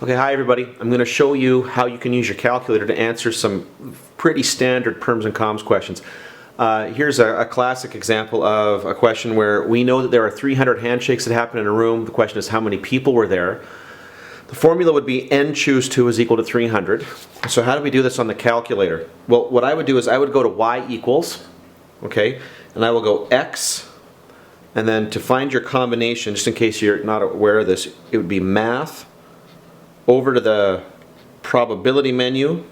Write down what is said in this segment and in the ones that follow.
Okay, hi everybody. I'm going to show you how you can use your calculator to answer some pretty standard Perms and Coms questions. Here's a classic example of a question where we know that there are 300 handshakes that happen in a room. The question is how many people were there. The formula would be n choose 2 is equal to 300. So how do we do this on the calculator? Well, what I would do is I would go to y equals, okay, and I will go x, and then to find your combination, just in case you're not aware of this, it would be math, over to the probability menu,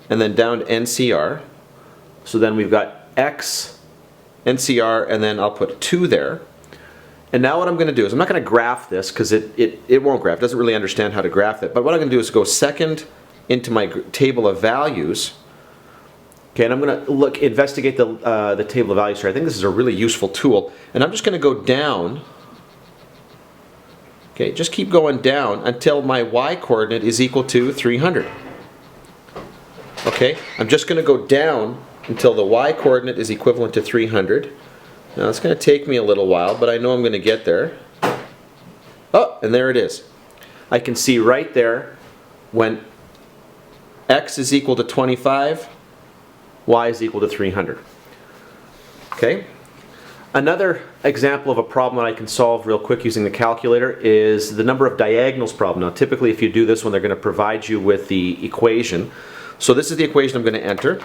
and then down to NCR. So then we've got X, NCR, and then I'll put 2 there. And now what I'm going to do is, I'm not going to graph this because it won't graph, it doesn't really understand how to graph it. But what I'm going to do is go second into my table of values. Okay, and I'm going to investigate the table of values here. I think this is a really useful tool. And I'm just going to go down. Okay, just keep going down until my y-coordinate is equal to 300. Okay, I'm just going to go down until the y-coordinate is equivalent to 300. Now it's going to take me a little while, but I know I'm going to get there. Oh, and there it is. I can see right there when x is equal to 25, y is equal to 300. Okay? Another example of a problem that I can solve real quick using the calculator is the number of diagonals problem. Now typically if you do this one, they're going to provide you with the equation. So this is the equation I'm going to enter.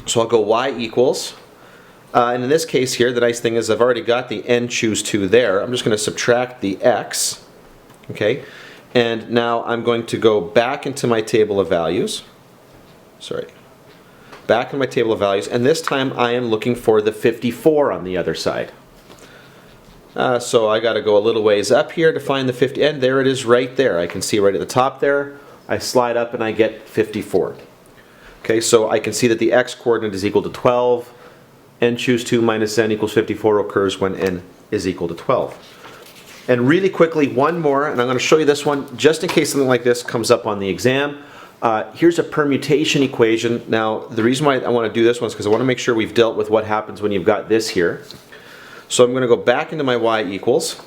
So I'll go y equals, and in this case here, the nice thing is I've already got the n choose 2 there. I'm just going to subtract the x, okay, and now I'm going to go back into my table of values. Back in my table of values, and this time I am looking for the 54 on the other side. So I got to go a little ways up here to find the 50, and there it is right there. I can see right at the top there. I slide up and I get 54. Okay, so I can see that the x-coordinate is equal to 12. N choose 2 minus n equals 54 occurs when n is equal to 12. And really quickly, one more, and I'm going to show you this one just in case something like this comes up on the exam. Here's a permutation equation. Now, the reason why I want to do this one is because I want to make sure we've dealt with what happens when you've got this here. So I'm going to go back into my y equals.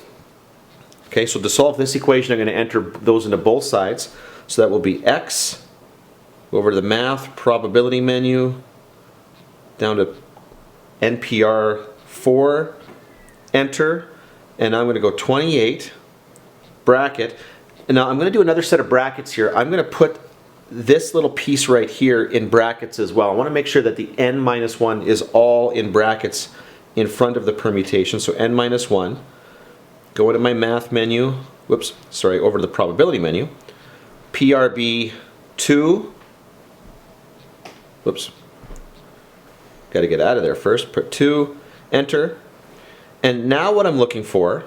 Okay, so to solve this equation, I'm going to enter those into both sides. So that will be x, over to the math, probability menu, down to NPR 4, enter, and I'm going to go 28, bracket. And now I'm going to do another set of brackets here. I'm going to put this little piece right here in brackets as well. I want to make sure that the n minus 1 is all in brackets in front of the permutation. So n minus 1, go into my math menu, over to the probability menu, PRB 2, got to get out of there first, put 2, enter, and now what I'm looking for,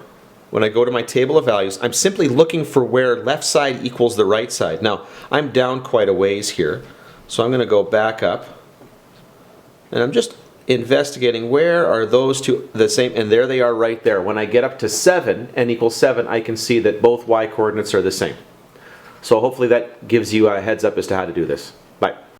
when I go to my table of values, I'm simply looking for where left side equals the right side. Now, I'm down quite a ways here, so I'm going to go back up, and I'm just investigating where are those two the same, and there they are right there. When I get up to 7, n equals 7, I can see that both y coordinates are the same. So hopefully that gives you a heads up as to how to do this. Bye.